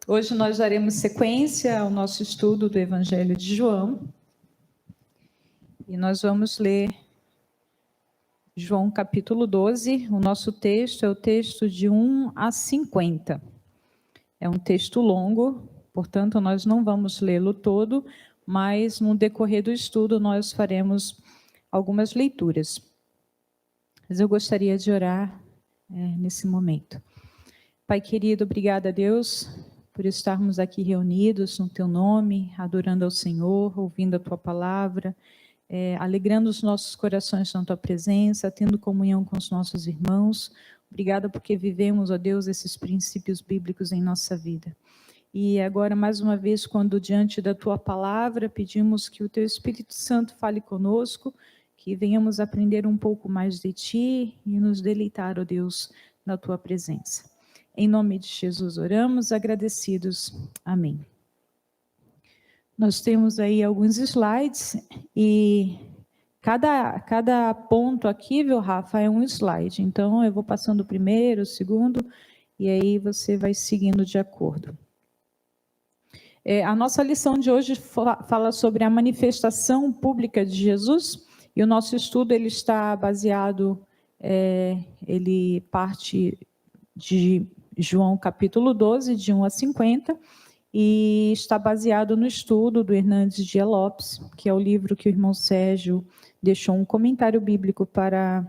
Hoje nós daremos sequência ao nosso estudo do Evangelho de João. E nós vamos ler João capítulo 12. O nosso texto é o texto de 1 a 50. É um texto longo, portanto nós não vamos lê-lo todo, mas no decorrer do estudo nós faremos algumas leituras. Mas eu gostaria de orar nesse momento. Pai querido, obrigada a Deus por estarmos aqui reunidos no Teu nome, adorando ao Senhor, ouvindo a Tua palavra, alegrando os nossos corações na Tua presença, tendo comunhão com os nossos irmãos. Obrigada porque vivemos, ó Deus, esses princípios bíblicos em nossa vida. E agora, mais uma vez, quando diante da Tua palavra, pedimos que o Teu Espírito Santo fale conosco, que venhamos aprender um pouco mais de Ti e nos deleitar, ó Deus, na Tua presença. Em nome de Jesus oramos, agradecidos. Amém. Nós temos aí alguns slides e cada ponto aqui, viu, Rafa, é um slide. Então, eu vou passando o primeiro, o segundo, e aí você vai seguindo de acordo. A nossa lição de hoje fala sobre a manifestação pública de Jesus, e o nosso estudo ele está baseado, ele parte de João capítulo 12, de 1 a 50, e está baseado no estudo do Hernandes Dias Lopes, que é o livro que o irmão Sérgio deixou um comentário bíblico para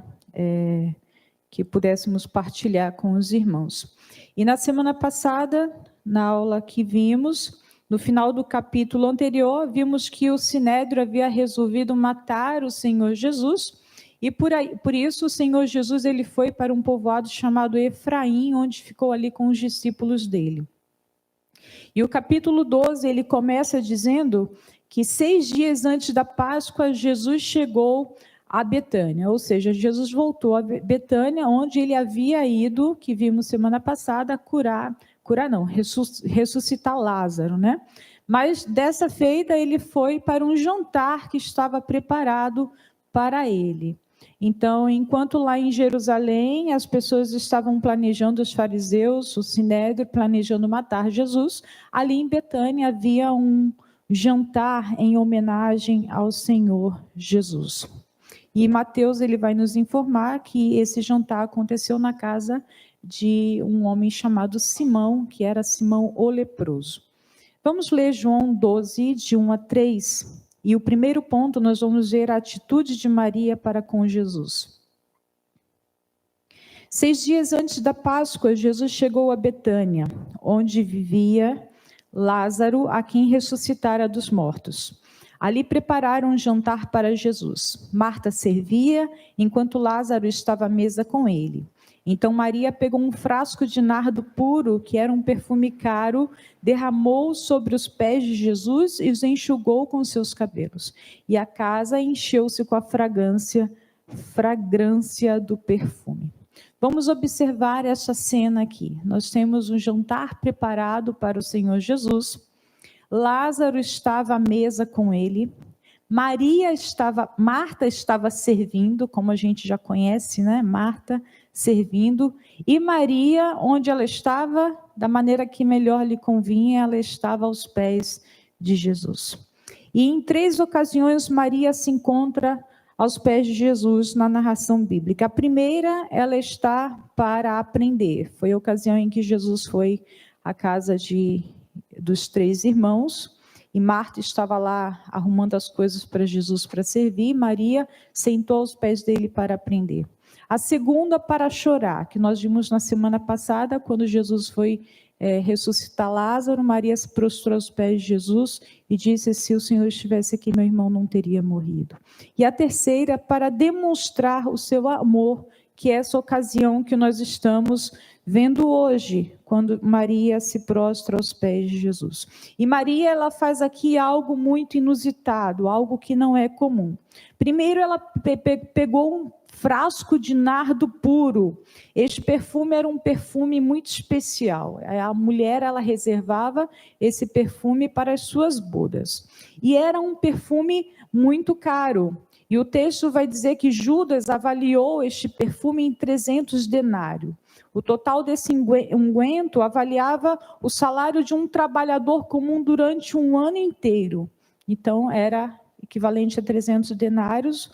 que pudéssemos partilhar com os irmãos. E na semana passada, na aula que vimos, no final do capítulo anterior, vimos que o Sinédrio havia resolvido matar o Senhor Jesus. E por isso o Senhor Jesus ele foi para um povoado chamado Efraim, onde ficou ali com os discípulos dele. E o capítulo 12, ele começa dizendo que 6 dias antes da Páscoa, Jesus chegou a Betânia, ou seja, Jesus voltou a Betânia, onde ele havia ido, que vimos semana passada, ressuscitar Lázaro, né? Mas dessa feita ele foi para um jantar que estava preparado para ele. Então, enquanto lá em Jerusalém as pessoas estavam planejando, os fariseus, o Sinédrio, planejando matar Jesus, ali em Betânia havia um jantar em homenagem ao Senhor Jesus. E Mateus ele vai nos informar que esse jantar aconteceu na casa de um homem chamado Simão, que era Simão o leproso. Vamos ler João 12, de 1 a 3. E o primeiro ponto, nós vamos ver a atitude de Maria para com Jesus. 6 dias antes da Páscoa, Jesus chegou a Betânia, onde vivia Lázaro, a quem ressuscitara dos mortos. Ali prepararam um jantar para Jesus. Marta servia, enquanto Lázaro estava à mesa com ele. Então Maria pegou um frasco de nardo puro, que era um perfume caro, derramou sobre os pés de Jesus e os enxugou com seus cabelos. E a casa encheu-se com a fragrância do perfume. Vamos observar essa cena aqui. Nós temos um jantar preparado para o Senhor Jesus. Lázaro estava à mesa com ele. Marta estava servindo, como a gente já conhece, né? Marta servindo, e Maria, onde ela estava, da maneira que melhor lhe convinha, ela estava aos pés de Jesus. E em 3 ocasiões, Maria se encontra aos pés de Jesus na narração bíblica. A primeira, ela está para aprender. Foi a ocasião em que Jesus foi à casa dos 3 irmãos, e Marta estava lá arrumando as coisas para Jesus para servir, e Maria sentou aos pés dele para aprender. A segunda, para chorar, que nós vimos na semana passada, quando Jesus foi ressuscitar Lázaro, Maria se prostrou aos pés de Jesus e disse: se o Senhor estivesse aqui, meu irmão não teria morrido. E a terceira, para demonstrar o seu amor, que é essa ocasião que nós estamos vendo hoje, quando Maria se prostra aos pés de Jesus. E Maria, ela faz aqui algo muito inusitado, algo que não é comum. Primeiro, ela pegou um frasco de nardo puro. Este perfume era um perfume muito especial. A mulher, ela reservava esse perfume para as suas bodas. E era um perfume muito caro. E o texto vai dizer que Judas avaliou este perfume em 300 denários. O total desse unguento avaliava o salário de um trabalhador comum durante um ano inteiro. Então, era equivalente a 300 denários,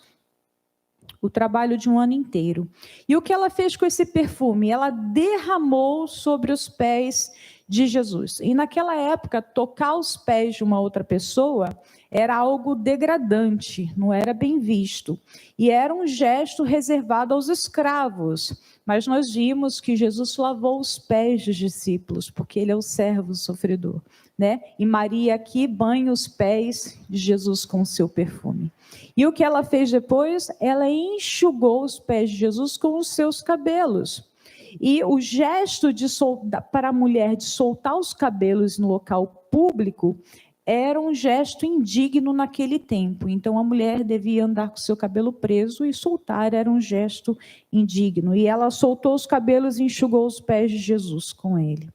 o trabalho de um ano inteiro. E o que ela fez com esse perfume? Ela derramou sobre os pés de Jesus. E naquela época, tocar os pés de uma outra pessoa era algo degradante, não era bem visto. E era um gesto reservado aos escravos. Mas nós vimos que Jesus lavou os pés dos discípulos, porque ele é o servo sofredor, né? E Maria aqui banha os pés de Jesus com o seu perfume. E o que ela fez depois? Ela enxugou os pés de Jesus com os seus cabelos. E o gesto para a mulher de soltar os cabelos no local público era um gesto indigno naquele tempo. Então, a mulher devia andar com seu cabelo preso e soltar era um gesto indigno. E ela soltou os cabelos e enxugou os pés de Jesus com ele.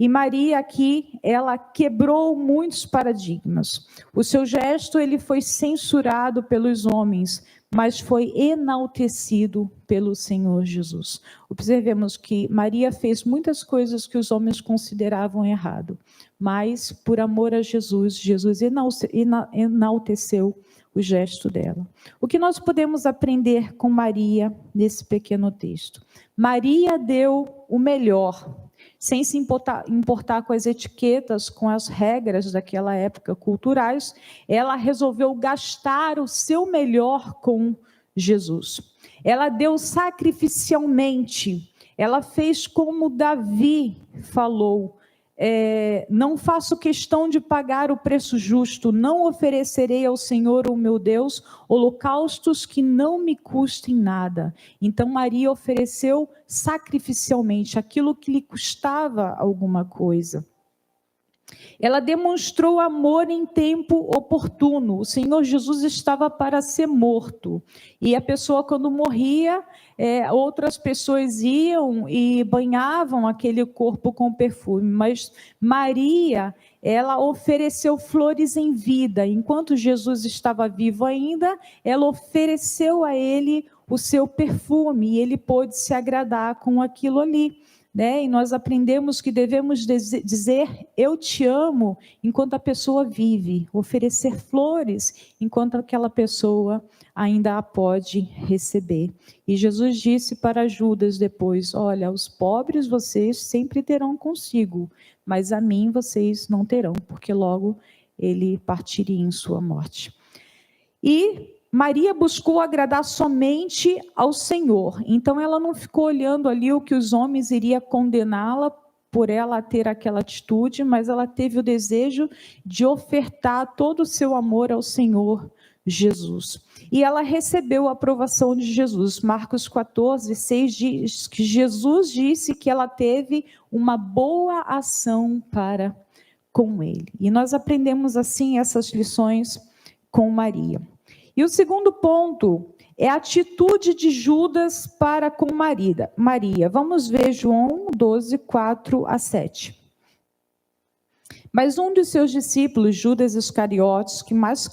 E Maria aqui, ela quebrou muitos paradigmas. O seu gesto, ele foi censurado pelos homens, mas foi enaltecido pelo Senhor Jesus. Observemos que Maria fez muitas coisas que os homens consideravam errado, mas por amor a Jesus, Jesus enalteceu o gesto dela. O que nós podemos aprender com Maria nesse pequeno texto? Maria deu o melhor, sem se importar com as etiquetas, com as regras daquela época culturais, ela resolveu gastar o seu melhor com Jesus. Ela deu sacrificialmente, ela fez como Davi falou, não faço questão de pagar o preço justo, não oferecerei ao Senhor, o meu Deus, holocaustos que não me custem nada. Então Maria ofereceu sacrificialmente aquilo que lhe custava alguma coisa. Ela demonstrou amor em tempo oportuno. O Senhor Jesus estava para ser morto. E a pessoa, quando morria, outras pessoas iam e banhavam aquele corpo com perfume. Mas Maria, ela ofereceu flores em vida. Enquanto Jesus estava vivo ainda, ela ofereceu a ele o seu perfume. E ele pôde se agradar com aquilo ali. E nós aprendemos que devemos dizer eu te amo enquanto a pessoa vive, oferecer flores enquanto aquela pessoa ainda a pode receber. E Jesus disse para Judas depois, olha, os pobres vocês sempre terão consigo, mas a mim vocês não terão, porque logo ele partiria em sua morte. E Maria buscou agradar somente ao Senhor, então ela não ficou olhando ali o que os homens iriam condená-la por ela ter aquela atitude, mas ela teve o desejo de ofertar todo o seu amor ao Senhor Jesus. E ela recebeu a aprovação de Jesus. Marcos 14:6 diz que Jesus disse que ela teve uma boa ação para com ele. E nós aprendemos assim essas lições com Maria. E o segundo ponto é a atitude de Judas para com Maria. Vamos ver João 12:4-7. Mas um dos seus discípulos, Judas Iscariotes, que mais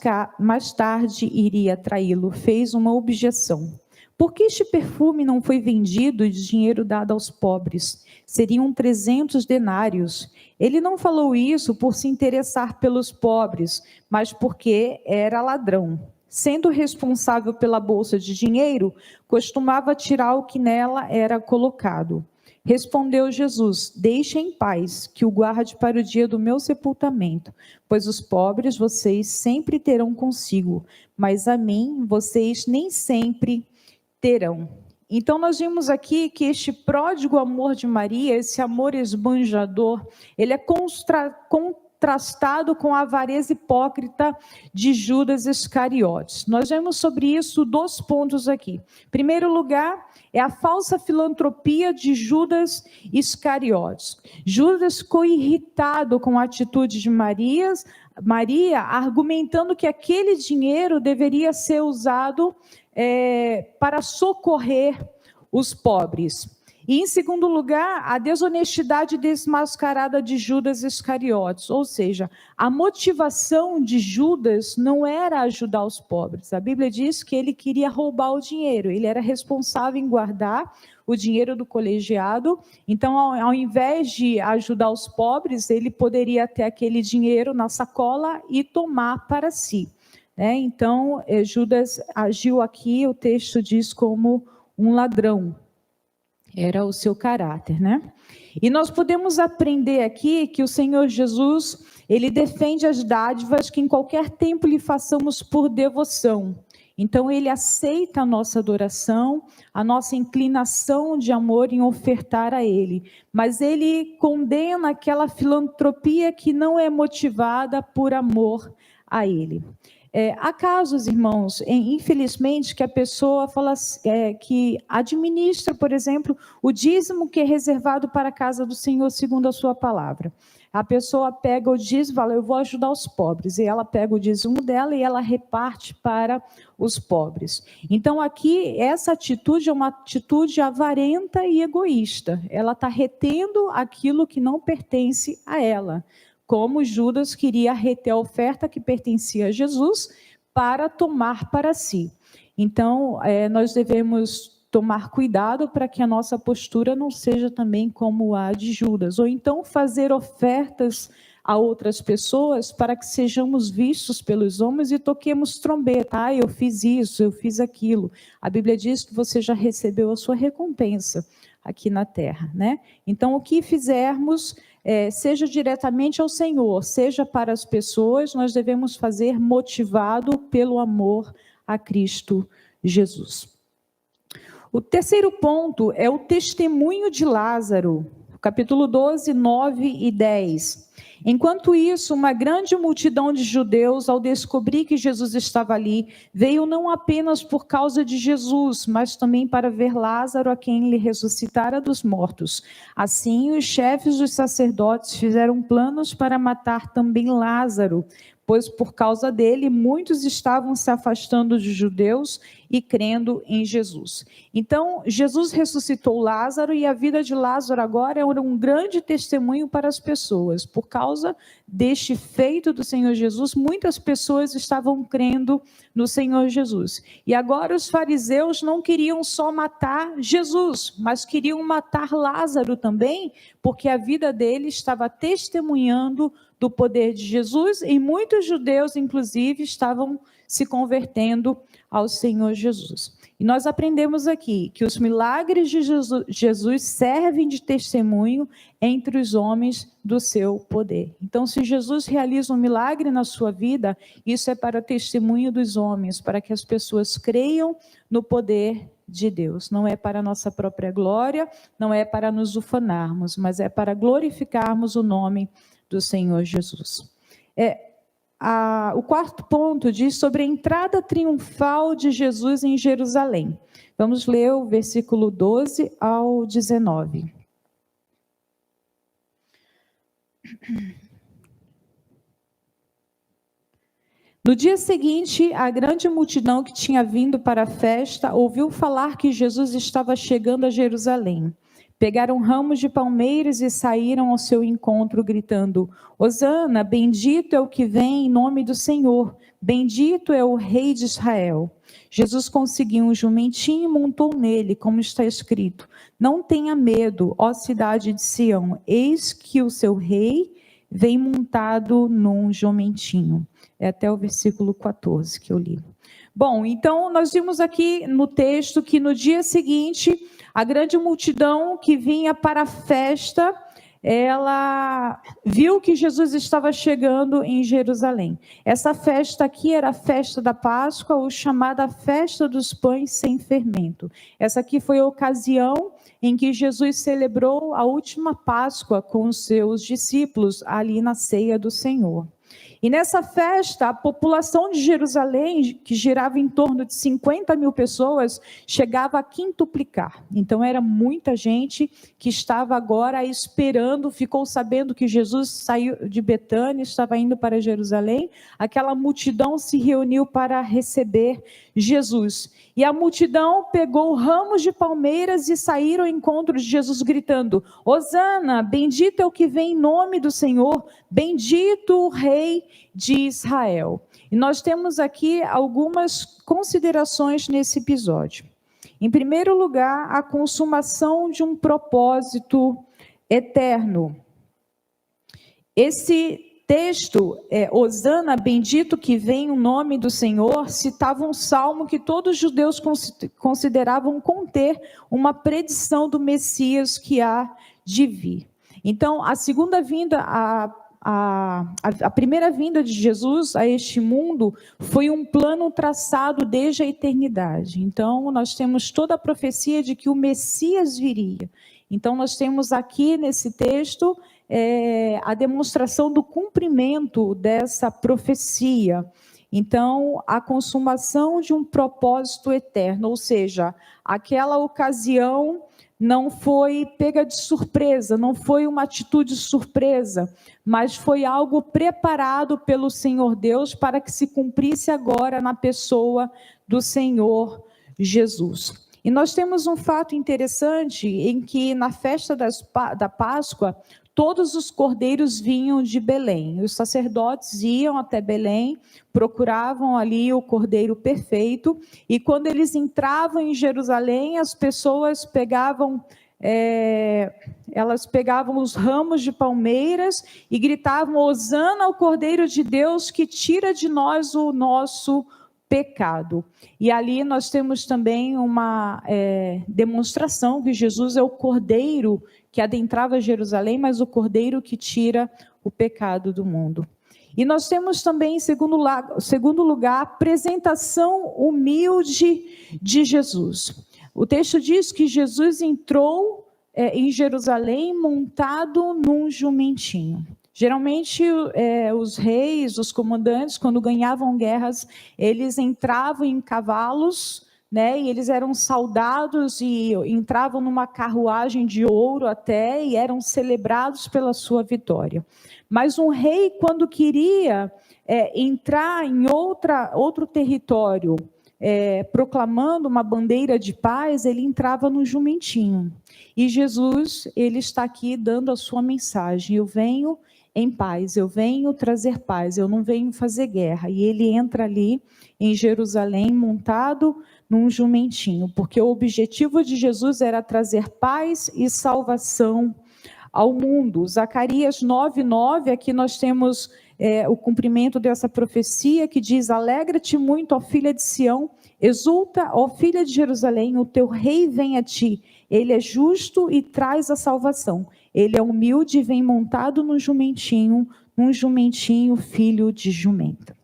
tarde iria traí-lo, fez uma objeção. Por que este perfume não foi vendido e dinheiro dado aos pobres? Seriam 300 denários. Ele não falou isso por se interessar pelos pobres, mas porque era ladrão. Sendo responsável pela bolsa de dinheiro, costumava tirar o que nela era colocado. Respondeu Jesus, deixe em paz, que o guarde para o dia do meu sepultamento, pois os pobres vocês sempre terão consigo, mas a mim vocês nem sempre terão. Então nós vimos aqui que este pródigo amor de Maria, esse amor esbanjador, ele é contrastado com a avareza hipócrita de Judas Iscariotes. Nós vemos sobre isso 2 pontos aqui. Em primeiro lugar, é a falsa filantropia de Judas Iscariotes. Judas ficou irritado com a atitude de Maria, argumentando que aquele dinheiro deveria ser usado para socorrer os pobres. E, em segundo lugar, a desonestidade desmascarada de Judas Iscariotes, ou seja, a motivação de Judas não era ajudar os pobres. A Bíblia diz que ele queria roubar o dinheiro, ele era responsável em guardar o dinheiro do colegiado, então, ao invés de ajudar os pobres, ele poderia ter aquele dinheiro na sacola e tomar para si. Então, Judas agiu aqui, o texto diz, como um ladrão. Era o seu caráter, E nós podemos aprender aqui que o Senhor Jesus, ele defende as dádivas que em qualquer tempo lhe façamos por devoção. Então, ele aceita a nossa adoração, a nossa inclinação de amor em ofertar a ele. Mas ele condena aquela filantropia que não é motivada por amor a ele. Há casos, irmãos, infelizmente, que a pessoa fala que administra, por exemplo, o dízimo que é reservado para a casa do Senhor, segundo a sua palavra. A pessoa pega o dízimo e fala, eu vou ajudar os pobres. E ela pega o dízimo dela e ela reparte para os pobres. Então, aqui, essa atitude é uma atitude avarenta e egoísta. Ela está retendo aquilo que não pertence a ela. Como Judas queria reter a oferta que pertencia a Jesus para tomar para si. Então, nós devemos tomar cuidado para que a nossa postura não seja também como a de Judas, ou então fazer ofertas a outras pessoas para que sejamos vistos pelos homens e toquemos trombeta. Eu fiz isso, eu fiz aquilo. A Bíblia diz que você já recebeu a sua recompensa aqui na terra, Então, o que fizermos, seja diretamente ao Senhor, seja para as pessoas, nós devemos fazer motivado pelo amor a Cristo Jesus. O terceiro ponto é o testemunho de Lázaro, capítulo 12, 9 e 10. Enquanto isso, uma grande multidão de judeus, ao descobrir que Jesus estava ali, veio não apenas por causa de Jesus, mas também para ver Lázaro, a quem ele ressuscitara dos mortos. Assim, os chefes dos sacerdotes fizeram planos para matar também Lázaro, pois por causa dele muitos estavam se afastando dos judeus e crendo em Jesus. Então, Jesus ressuscitou Lázaro e a vida de Lázaro agora era um grande testemunho para as pessoas. Por causa deste feito do Senhor Jesus, muitas pessoas estavam crendo no Senhor Jesus. E agora os fariseus não queriam só matar Jesus, mas queriam matar Lázaro também, porque a vida dele estava testemunhando do poder de Jesus, e muitos judeus, inclusive, estavam se convertendo ao Senhor Jesus. E nós aprendemos aqui que os milagres de Jesus servem de testemunho entre os homens do seu poder. Então, se Jesus realiza um milagre na sua vida, isso é para testemunho dos homens, para que as pessoas creiam no poder de Deus. Não é para a nossa própria glória, não é para nos ufanarmos, mas é para glorificarmos o nome do Senhor Jesus. O quarto ponto diz sobre a entrada triunfal de Jesus em Jerusalém. Vamos ler o versículo 12 ao 19. No dia seguinte, a grande multidão que tinha vindo para a festa ouviu falar que Jesus estava chegando a Jerusalém. Pegaram ramos de palmeiras e saíram ao seu encontro, gritando: Hosana, bendito é o que vem em nome do Senhor, bendito é o Rei de Israel. Jesus conseguiu um jumentinho e montou nele, como está escrito: Não tenha medo, ó cidade de Sião, eis que o seu rei vem montado num jumentinho. É até o versículo 14 que eu li. Bom, então nós vimos aqui no texto que no dia seguinte, a grande multidão que vinha para a festa, ela viu que Jesus estava chegando em Jerusalém. Essa festa aqui era a festa da Páscoa, ou chamada Festa dos Pães Sem Fermento. Essa aqui foi a ocasião em que Jesus celebrou a última Páscoa com os seus discípulos ali na ceia do Senhor. E nessa festa, a população de Jerusalém, que girava em torno de 50 mil pessoas, chegava a quintuplicar. Então, era muita gente que estava agora esperando, ficou sabendo que Jesus saiu de Betânia, estava indo para Jerusalém. Aquela multidão se reuniu para receber Jesus. E a multidão pegou ramos de palmeiras e saíram ao encontro de Jesus gritando: Hosana, bendito é o que vem em nome do Senhor, bendito o Rei de Israel. E nós temos aqui algumas considerações nesse episódio. Em primeiro lugar, a consumação de um propósito eterno. Esse texto, Hosana, bendito que vem o nome do Senhor, citava um salmo que todos os judeus consideravam conter uma predição do Messias que há de vir. Então, a segunda vinda, a primeira vinda de Jesus a este mundo foi um plano traçado desde a eternidade. Então, nós temos toda a profecia de que o Messias viria. Então, nós temos aqui nesse texto a demonstração do cumprimento dessa profecia. Então, a consumação de um propósito eterno, ou seja, aquela ocasião não foi pega de surpresa, não foi uma atitude surpresa, mas foi algo preparado pelo Senhor Deus para que se cumprisse agora na pessoa do Senhor Jesus. E nós temos um fato interessante em que na festa da Páscoa, todos os cordeiros vinham de Belém. Os sacerdotes iam até Belém, procuravam ali o cordeiro perfeito, e quando eles entravam em Jerusalém, as pessoas pegavam os ramos de palmeiras e gritavam: Hosana ao Cordeiro de Deus que tira de nós o nosso pecado. E ali nós temos também uma demonstração que Jesus é o Cordeiro que adentrava Jerusalém, mas o Cordeiro que tira o pecado do mundo. E nós temos também, em segundo lugar, a apresentação humilde de Jesus. O texto diz que Jesus entrou em Jerusalém montado num jumentinho. Geralmente, os reis, os comandantes, quando ganhavam guerras, eles entravam em cavalos, né, e eles eram saudados e entravam numa carruagem de ouro até, e eram celebrados pela sua vitória. Mas um rei, quando queria entrar em outro território, proclamando uma bandeira de paz, ele entrava no jumentinho. E Jesus, ele está aqui dando a sua mensagem: eu venho em paz, eu venho trazer paz, eu não venho fazer guerra. E ele entra ali em Jerusalém montado num jumentinho, porque o objetivo de Jesus era trazer paz e salvação ao mundo. Zacarias 9:9, aqui nós temos o cumprimento dessa profecia que diz: alegra-te muito, ó filha de Sião, exulta, ó filha de Jerusalém, o teu rei vem a ti, ele é justo e traz a salvação, ele é humilde e vem montado num jumentinho filho de jumenta.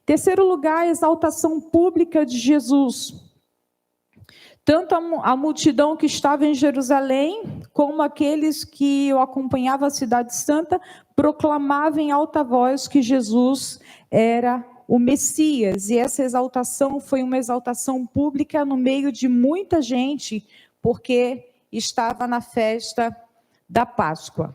Terceiro lugar, a exaltação pública de Jesus. Tanto a multidão que estava em Jerusalém, como aqueles que o acompanhavam à cidade santa, proclamavam em alta voz que Jesus era o Messias. E essa exaltação foi uma exaltação pública no meio de muita gente, porque estava na festa da Páscoa.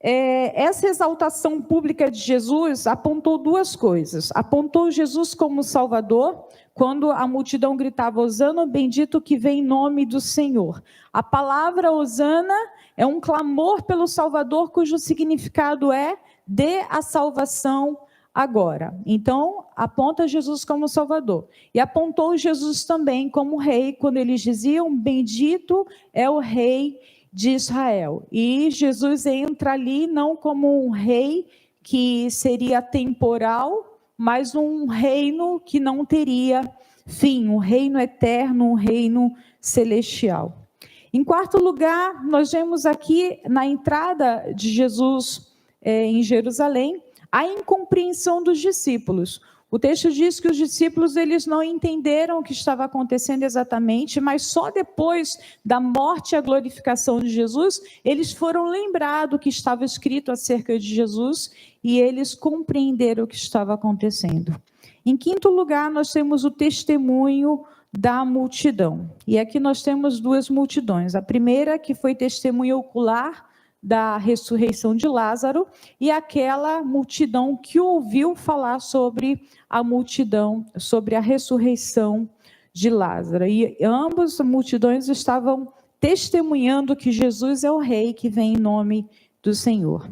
Essa exaltação pública de Jesus apontou duas coisas. Apontou Jesus como Salvador, quando a multidão gritava: Hosana, bendito que vem em nome do Senhor. A palavra Hosana é um clamor pelo Salvador, cujo significado é: dê a salvação agora. Então, aponta Jesus como Salvador. E apontou Jesus também como Rei, quando eles diziam: bendito é o Rei de Israel. E Jesus entra ali não como um rei que seria temporal, mas um reino que não teria fim, um reino eterno, um reino celestial. Em quarto lugar, nós vemos aqui na entrada de Jesus em Jerusalém a incompreensão dos discípulos. O texto diz que os discípulos eles não entenderam o que estava acontecendo exatamente, mas só depois da morte e a glorificação de Jesus, eles foram lembrados do que estava escrito acerca de Jesus e eles compreenderam o que estava acontecendo. Em quinto lugar, nós temos o testemunho da multidão. E aqui nós temos duas multidões. A primeira, que foi testemunha ocular da ressurreição de Lázaro, e aquela multidão que ouviu falar sobre a multidão, sobre a ressurreição de Lázaro. E ambas as multidões estavam testemunhando que Jesus é o rei que vem em nome do Senhor.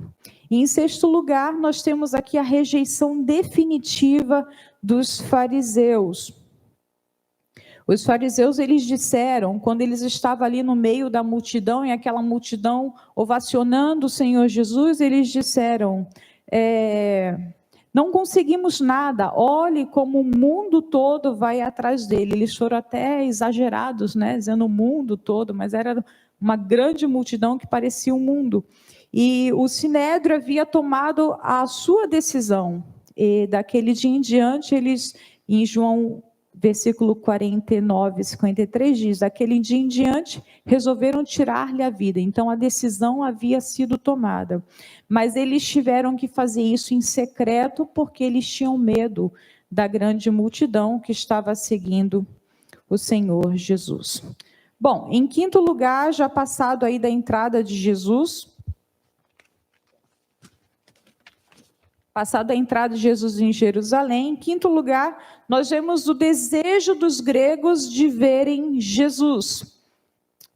E em sexto lugar, nós temos aqui a rejeição definitiva dos fariseus. Os fariseus, eles disseram, quando eles estavam ali no meio da multidão, e aquela multidão ovacionando o Senhor Jesus, eles disseram, não conseguimos nada, olhe como o mundo todo vai atrás dele. Eles foram até exagerados, né, dizendo o mundo todo, mas era uma grande multidão que parecia um mundo. E o Sinédrio havia tomado a sua decisão, e daquele dia em diante, eles, em João versículo 49, 53 diz, daquele dia em diante, resolveram tirar-lhe a vida. Então, a decisão havia sido tomada. Mas eles tiveram que fazer isso em secreto, porque eles tinham medo da grande multidão que estava seguindo o Senhor Jesus. Bom, em quinto lugar, já passado aí da entrada de Jesus, passado a entrada de Jesus em Jerusalém, em quinto lugar, nós vemos o desejo dos gregos de verem Jesus.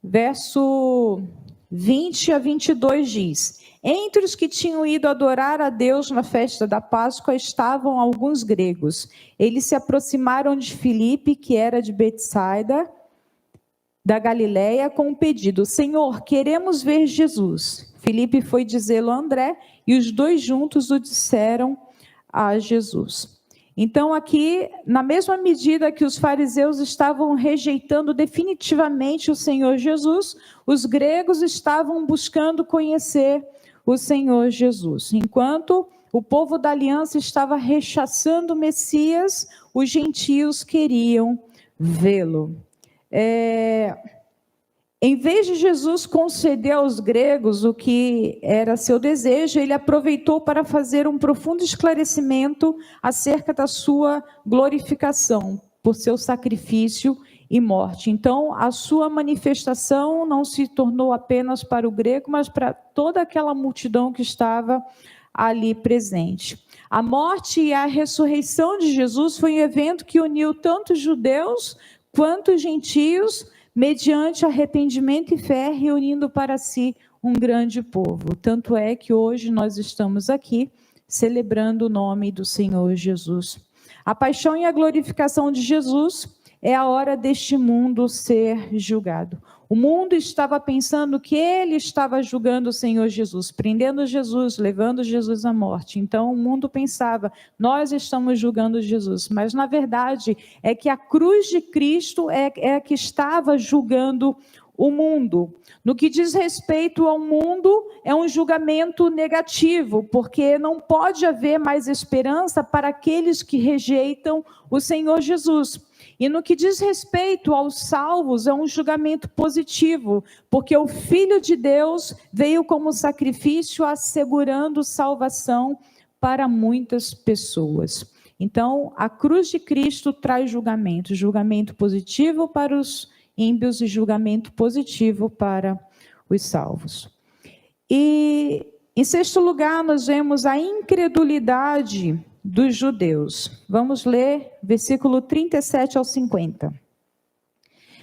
Verso 20 a 22 diz, entre os que tinham ido adorar a Deus na festa da Páscoa estavam alguns gregos. Eles se aproximaram de Filipe, que era de Betsaida, da Galileia, com um pedido, Senhor, queremos ver Jesus. Filipe foi dizê-lo a André, e os dois juntos o disseram a Jesus. Então aqui, na mesma medida que os fariseus estavam rejeitando definitivamente o Senhor Jesus, os gregos estavam buscando conhecer o Senhor Jesus. Enquanto o povo da aliança estava rechaçando o Messias, os gentios queriam vê-lo. Em vez de Jesus conceder aos gregos o que era seu desejo, ele aproveitou para fazer um profundo esclarecimento acerca da sua glorificação, por seu sacrifício e morte. Então, a sua manifestação não se tornou apenas para o grego, mas para toda aquela multidão que estava ali presente. A morte e a ressurreição de Jesus foi um evento que uniu tanto os judeus quanto os gentios, mediante arrependimento e fé, reunindo para si um grande povo. Tanto é que hoje nós estamos aqui celebrando o nome do Senhor Jesus. A paixão e a glorificação de Jesus é a hora deste mundo ser julgado. O mundo estava pensando que ele estava julgando o Senhor Jesus, prendendo Jesus, levando Jesus à morte. Então o mundo pensava, nós estamos julgando Jesus. Mas na verdade é que a cruz de Cristo é a que estava julgando o mundo. No que diz respeito ao mundo, é um julgamento negativo, porque não pode haver mais esperança para aqueles que rejeitam o Senhor Jesus. E no que diz respeito aos salvos, é um julgamento positivo, porque o Filho de Deus veio como sacrifício assegurando salvação para muitas pessoas. Então, a cruz de Cristo traz julgamento positivo para os ímpios e julgamento positivo para os salvos. E, em sexto lugar, nós vemos a incredulidade dos judeus. Vamos ler versículo 37 ao 50.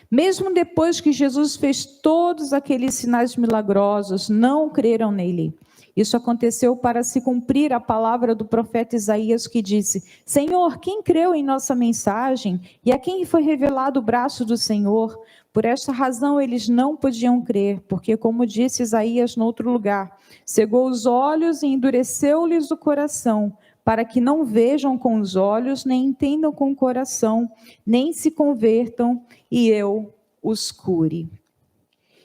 Mesmo depois que Jesus fez todos aqueles sinais milagrosos, não creram nele. Isso aconteceu para se cumprir a palavra do profeta Isaías, que disse, Senhor, quem creu em nossa mensagem? E a quem foi revelado o braço do Senhor? Por esta razão eles não podiam crer, porque, como disse Isaías no outro lugar, cegou os olhos e endureceu-lhes o coração, para que não vejam com os olhos, nem entendam com o coração, nem se convertam, e eu os cure.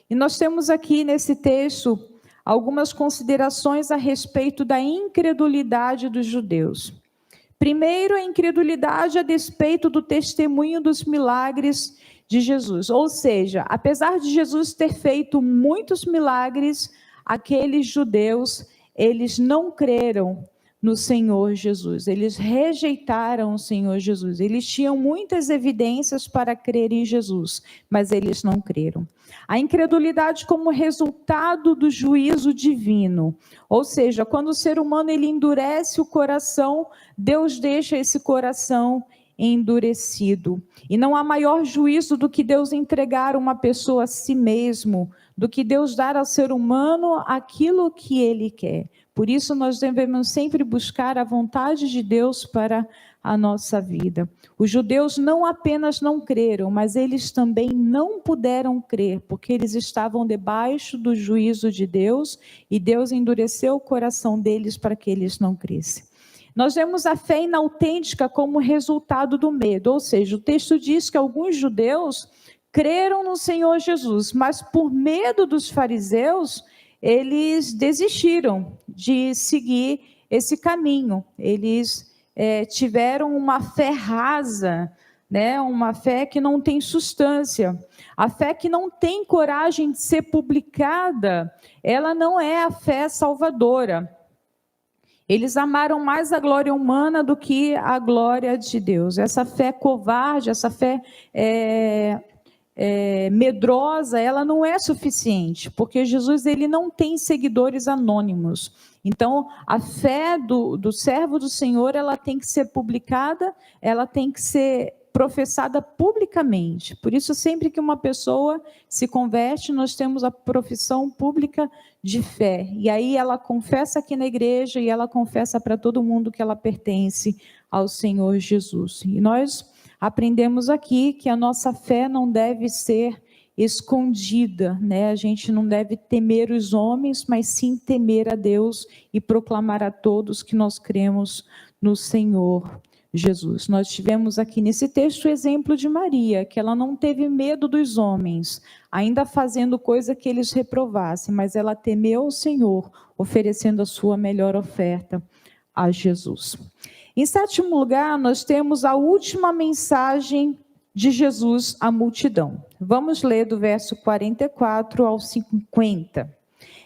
E nós temos aqui nesse texto algumas considerações a respeito da incredulidade dos judeus. Primeiro, a incredulidade a despeito do testemunho dos milagres de Jesus. Ou seja, apesar de Jesus ter feito muitos milagres, aqueles judeus, eles não creram no Senhor Jesus. Eles rejeitaram o Senhor Jesus. Eles tinham muitas evidências para crer em Jesus, mas eles não creram. A incredulidade como resultado do juízo divino. Ou seja, quando o ser humano ele endurece o coração, Deus deixa esse coração endurecido. E não há maior juízo do que Deus entregar uma pessoa a si mesmo, do que Deus dar ao ser humano aquilo que ele quer. Por isso nós devemos sempre buscar a vontade de Deus para a nossa vida. Os judeus não apenas não creram, mas eles também não puderam crer, porque eles estavam debaixo do juízo de Deus, e Deus endureceu o coração deles para que eles não crescem. Nós vemos a fé inautêntica como resultado do medo, ou seja, o texto diz que alguns judeus creram no Senhor Jesus, mas por medo dos fariseus, eles desistiram de seguir esse caminho. Eles tiveram uma fé rasa, né? Uma fé que não tem substância. A fé que não tem coragem de ser publicada, ela não é a fé salvadora. Eles amaram mais a glória humana do que a glória de Deus. Essa fé covarde, essa fé medrosa, ela não é suficiente, porque Jesus ele não tem seguidores anônimos. Então, a fé do servo do Senhor, ela tem que ser publicada, ela tem que ser professada publicamente. Por isso, sempre que uma pessoa se converte, nós temos a profissão pública de fé. E aí ela confessa aqui na igreja e ela confessa para todo mundo que ela pertence ao Senhor Jesus. E nós aprendemos aqui que a nossa fé não deve ser escondida, né? A gente não deve temer os homens, mas sim temer a Deus e proclamar a todos que nós cremos no Senhor Jesus. Nós tivemos aqui nesse texto o exemplo de Maria, que ela não teve medo dos homens, ainda fazendo coisa que eles reprovassem, mas ela temeu o Senhor, oferecendo a sua melhor oferta a Jesus. Em sétimo lugar, nós temos a última mensagem de Jesus à multidão. Vamos ler do verso 44 ao 50.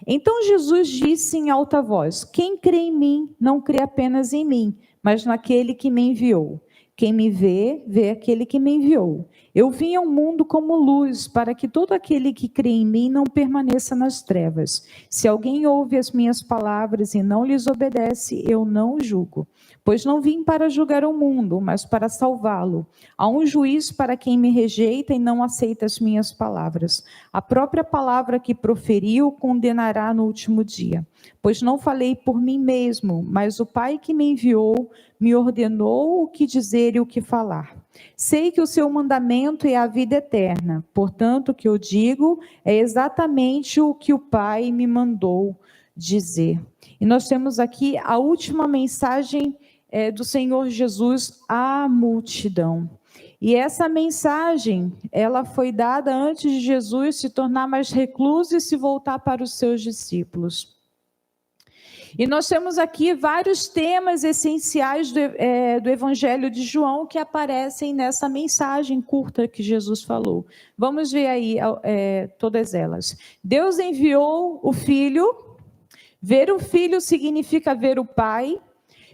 Então Jesus disse em alta voz: quem crê em mim, não crê apenas em mim, mas naquele que me enviou. Quem me vê, vê aquele que me enviou. Eu vim ao mundo como luz, para que todo aquele que crê em mim não permaneça nas trevas. Se alguém ouve as minhas palavras e não lhes obedece, eu não o julgo. Pois não vim para julgar o mundo, mas para salvá-lo. Há um juiz para quem me rejeita e não aceita as minhas palavras. A própria palavra que proferiu condenará no último dia. Pois não falei por mim mesmo, mas o Pai que me enviou me ordenou o que dizer e o que falar. Sei que o seu mandamento é a vida eterna, portanto, o que eu digo é exatamente o que o Pai me mandou dizer. E nós temos aqui a última mensagem do Senhor Jesus à multidão. E essa mensagem, ela foi dada antes de Jesus se tornar mais recluso e se voltar para os seus discípulos. E nós temos aqui vários temas essenciais do Evangelho de João que aparecem nessa mensagem curta que Jesus falou. Vamos ver aí todas elas. Deus enviou o Filho. Ver o Filho significa ver o Pai.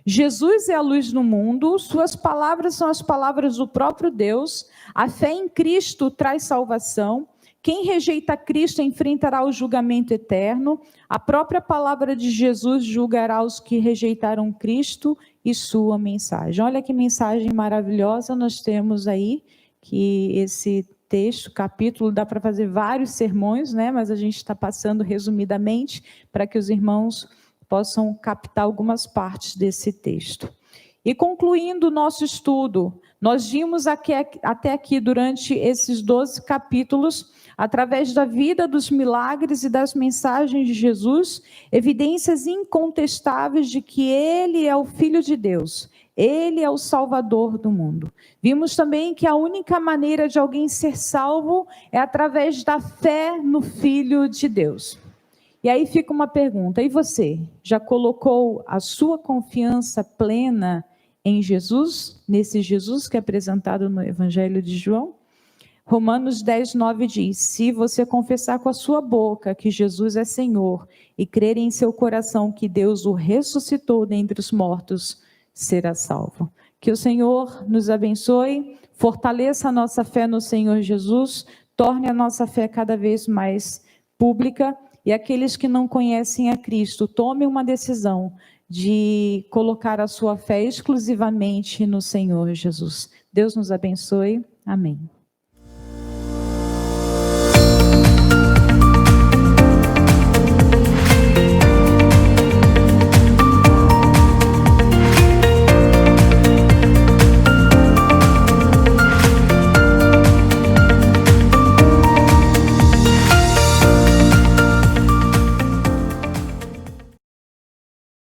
Jesus é a luz no mundo. Suas palavras são as palavras do próprio Deus. A fé em Cristo traz salvação. Quem rejeita Cristo enfrentará o julgamento eterno. A própria palavra de Jesus julgará os que rejeitaram Cristo e sua mensagem. Olha que mensagem maravilhosa nós temos aí, que esse texto, capítulo, dá para fazer vários sermões, né? Mas a gente está passando resumidamente para que os irmãos possam captar algumas partes desse texto. E concluindo o nosso estudo, nós vimos até aqui durante esses 12 capítulos, através da vida, dos milagres e das mensagens de Jesus, evidências incontestáveis de que Ele é o Filho de Deus, Ele é o Salvador do mundo. Vimos também que a única maneira de alguém ser salvo é através da fé no Filho de Deus. E aí fica uma pergunta, e você? Já colocou a sua confiança plena em Jesus, nesse Jesus que é apresentado no Evangelho de João. Romanos 10:9 diz: se você confessar com a sua boca que Jesus é Senhor e crer em seu coração que Deus o ressuscitou dentre os mortos, será salvo. Que o Senhor nos abençoe, fortaleça a nossa fé no Senhor Jesus, torne a nossa fé cada vez mais pública, e aqueles que não conhecem a Cristo, tomem uma decisão de colocar a sua fé exclusivamente no Senhor Jesus. Deus nos abençoe. Amém.